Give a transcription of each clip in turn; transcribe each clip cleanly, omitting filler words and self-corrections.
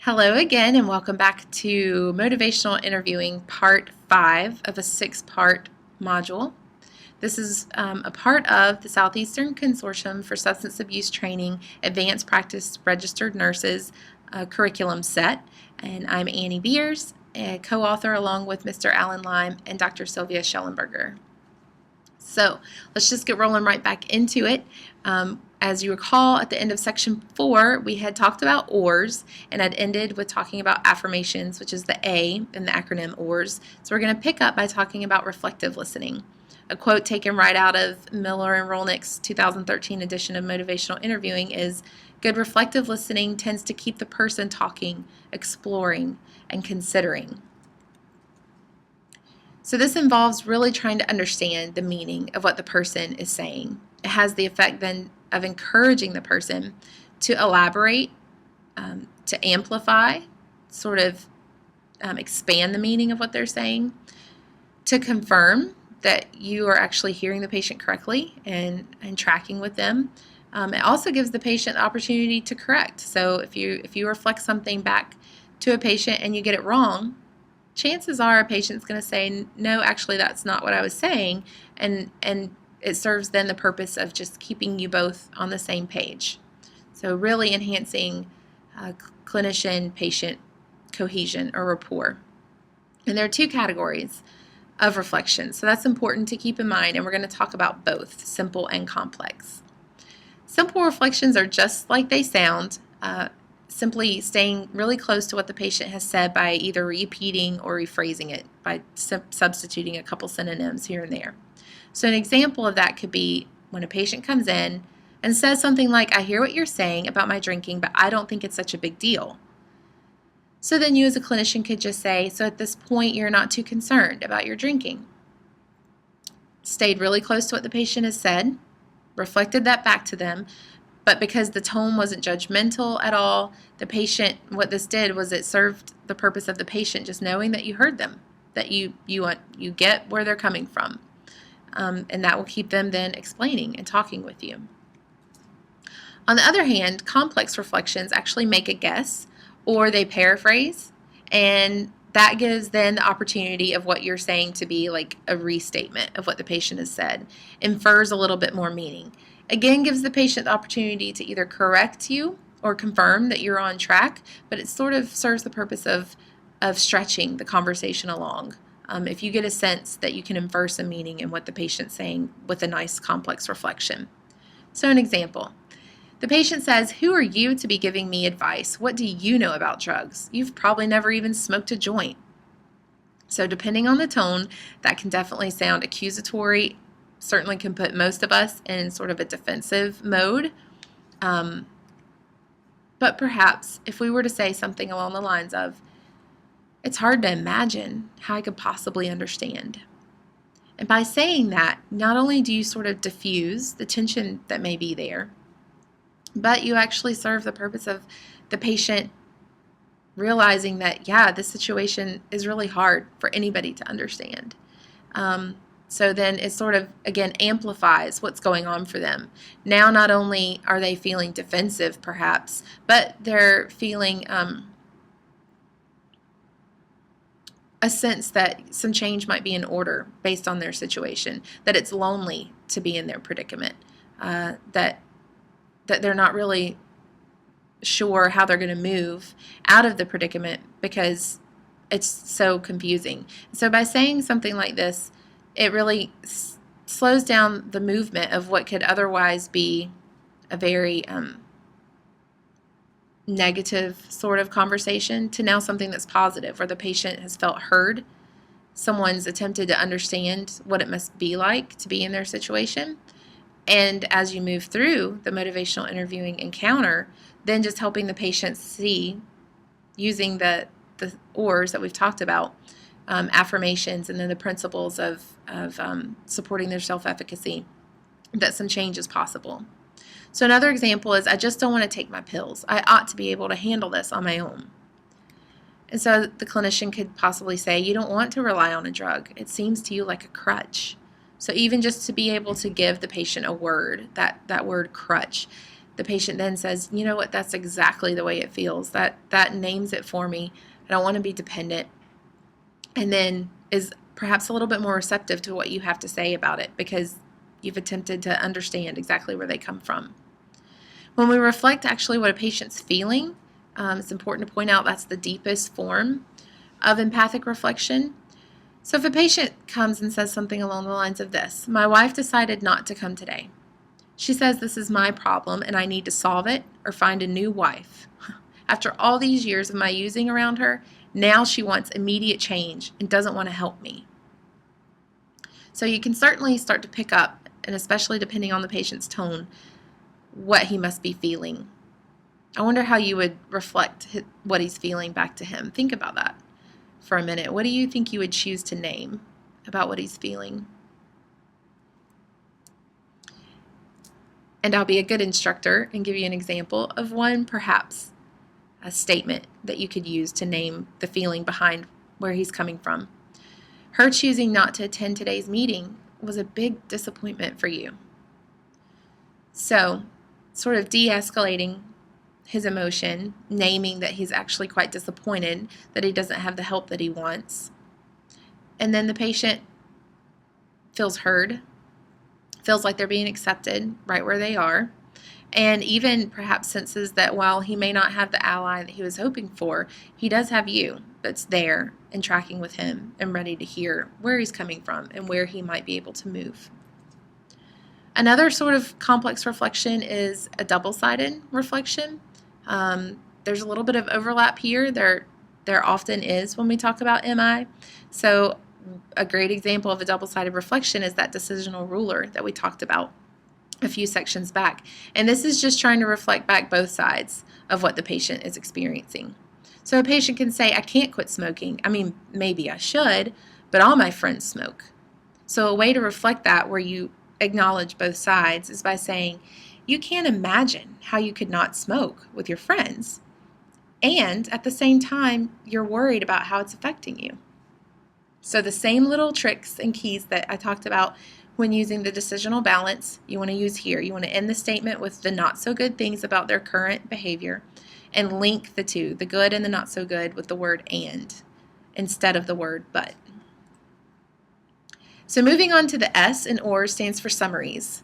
Hello again, and welcome back to Motivational Interviewing Part 5 of a 6-part module. This is a part of the Southeastern Consortium for Substance Abuse Training Advanced Practice Registered Nurses curriculum set, and I'm Annie Beers, a co-author along with Mr. Alan Lime and Dr. Sylvia Schellenberger. So let's just get rolling right back into it. As you recall, at the end of section 4, we had talked about ORs and had ended with talking about affirmations, which is the A in the acronym ORs. So we're going to pick up by talking about reflective listening. A quote taken right out of Miller and Rolnick's 2013 edition of Motivational Interviewing is, "Good reflective listening tends to keep the person talking, exploring, and considering." So this involves really trying to understand the meaning of what the person is saying. It has the effect then of encouraging the person to elaborate, to amplify, sort of expand the meaning of what they're saying, to confirm that you are actually hearing the patient correctly and tracking with them. It also gives the patient the opportunity to correct. So if you reflect something back to a patient and you get it wrong, chances are a patient's going to say, no, actually that's not what I was saying, and it serves then the purpose of just keeping you both on the same page. So really enhancing clinician-patient cohesion or rapport. And there are two categories of reflection, so that's important to keep in mind, and we're going to talk about both, simple and complex. Simple reflections are just like they sound, simply staying really close to what the patient has said by either repeating or rephrasing it, by substituting a couple synonyms here and there. So an example of that could be when a patient comes in and says something like, "I hear what you're saying about my drinking, but I don't think it's such a big deal." So then you as a clinician could just say, "So at this point you're not too concerned about your drinking." Stayed really close to what the patient has said, reflected that back to them, but because the tone wasn't judgmental at all, the patient, what this did was it served the purpose of the patient just knowing that you heard them, that you get where they're coming from. And that will keep them then explaining and talking with you. On the other hand, complex reflections actually make a guess or they paraphrase, and that gives then the opportunity of what you're saying to be like a restatement of what the patient has said, infers a little bit more meaning. Again, gives the patient the opportunity to either correct you or confirm that you're on track, but it sort of serves the purpose of stretching the conversation along. If you get a sense that you can infer some meaning in what the patient's saying with a nice complex reflection. So an example, the patient says, "Who are you to be giving me advice? What do you know about drugs? You've probably never even smoked a joint." So depending on the tone, that can definitely sound accusatory, certainly can put most of us in sort of a defensive mode. But perhaps if we were to say something along the lines of, "It's hard to imagine how I could possibly understand." And by saying that, not only do you sort of diffuse the tension that may be there, but you actually serve the purpose of the patient realizing that, yeah, this situation is really hard for anybody to understand. So then it sort of, again, amplifies what's going on for them. Now not only are they feeling defensive, perhaps, but they're feeling a sense that some change might be in order based on their situation, that it's lonely to be in their predicament, that they're not really sure how they're going to move out of the predicament because it's so confusing. So by saying something like this, it really slows down the movement of what could otherwise be a very negative sort of conversation to now something that's positive, where the patient has felt heard. Someone's attempted to understand what it must be like to be in their situation. And as you move through the motivational interviewing encounter, then just helping the patient see, using the ORs that we've talked about, affirmations, and then the principles of supporting their self-efficacy, that some change is possible. So another example is, "I just don't want to take my pills. I ought to be able to handle this on my own." And so the clinician could possibly say, "You don't want to rely on a drug. It seems to you like a crutch." So even just to be able to give the patient a word, that word crutch, the patient then says, you know what, that's exactly the way it feels. That names it for me. I don't want to be dependent. And then is perhaps a little bit more receptive to what you have to say about it because you've attempted to understand exactly where they come from. When we reflect actually what a patient's feeling, it's important to point out that's the deepest form of empathic reflection. So if a patient comes and says something along the lines of this, my wife decided not to come today. She says this is my problem and I need to solve it or find a new wife. After all these years of my using around her, now she wants immediate change and doesn't want to help me. So you can certainly start to pick up, and especially depending on the patient's tone, what he must be feeling. I wonder how you would reflect what he's feeling back to him. Think about that for a minute. What do you think you would choose to name about what he's feeling? And I'll be a good instructor and give you an example of one, perhaps a statement that you could use to name the feeling behind where he's coming from. Her choosing not to attend today's meeting was a big disappointment for you. So, sort of de-escalating his emotion, naming that he's actually quite disappointed that he doesn't have the help that he wants. And then the patient feels heard, feels like they're being accepted right where they are, and even perhaps senses that while he may not have the ally that he was hoping for, he does have you that's there and tracking with him and ready to hear where he's coming from and where he might be able to move. Another sort of complex reflection is a double-sided reflection. There's a little bit of overlap here. There often is when we talk about MI. So a great example of a double-sided reflection is that decisional ruler that we talked about a few sections back. And this is just trying to reflect back both sides of what the patient is experiencing. So a patient can say, I can't quit smoking. I mean, maybe I should, but all my friends smoke. So a way to reflect that where you acknowledge both sides is by saying, you can't imagine how you could not smoke with your friends. And at the same time, you're worried about how it's affecting you. So the same little tricks and keys that I talked about when using the decisional balance, you want to use here. You want to end the statement with the not so good things about their current behavior and link the two, the good and the not so good, with the word and instead of the word but. So moving on to the S in OR stands for summaries.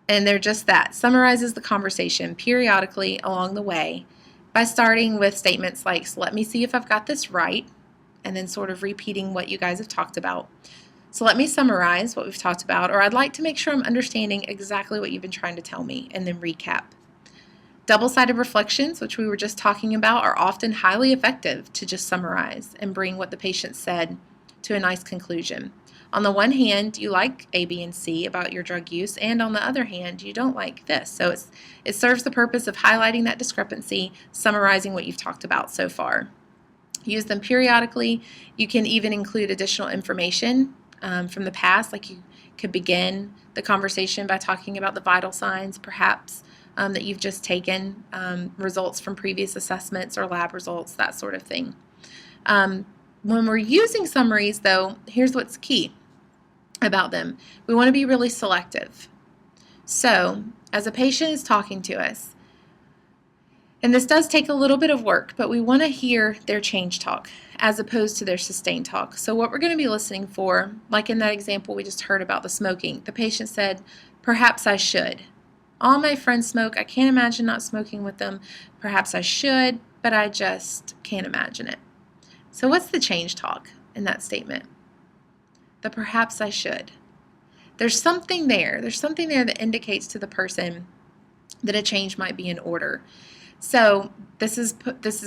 And they're just that, summarizes the conversation periodically along the way by starting with statements like, so let me see if I've got this right, and then sort of repeating what you guys have talked about. So let me summarize what we've talked about, or I'd like to make sure I'm understanding exactly what you've been trying to tell me, and then recap. Double-sided reflections, which we were just talking about, are often highly effective to just summarize and bring what the patient said to a nice conclusion. On the one hand, you like A, B, and C about your drug use, and on the other hand, you don't like this. So it serves the purpose of highlighting that discrepancy, summarizing what you've talked about so far. Use them periodically. You can even include additional information from the past, like you could begin the conversation by talking about the vital signs, perhaps, that you've just taken, results from previous assessments or lab results, that sort of thing. When we're using summaries, though, here's what's key about them. We want to be really selective. So, as a patient is talking to us, and this does take a little bit of work, but we want to hear their change talk as opposed to their sustained talk. So what we're going to be listening for, like in that example we just heard about the smoking, the patient said, perhaps I should. All my friends smoke. I can't imagine not smoking with them. Perhaps I should, but I just can't imagine it. So what's the change talk in that statement? The perhaps I should. There's something there. There's something there that indicates to the person that a change might be in order. So this is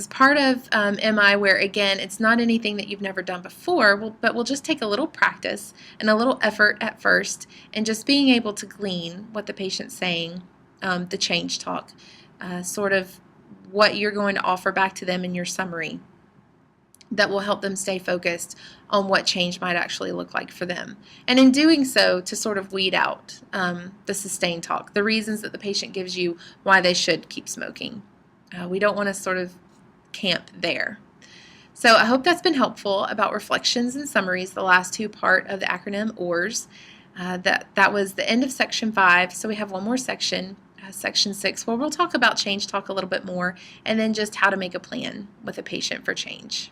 part of MI where, again, it's not anything that you've never done before, but we'll just take a little practice and a little effort at first and just being able to glean what the patient's saying, the change talk, sort of what you're going to offer back to them in your summary that will help them stay focused on what change might actually look like for them. And in doing so, to sort of weed out the sustained talk, the reasons that the patient gives you why they should keep smoking. We don't want to sort of camp there. So I hope that's been helpful about reflections and summaries, the last two part of the acronym ORS. That was the end of section 5, so we have one more section Section 6, where we'll talk about change talk a little bit more, and then just how to make a plan with a patient for change.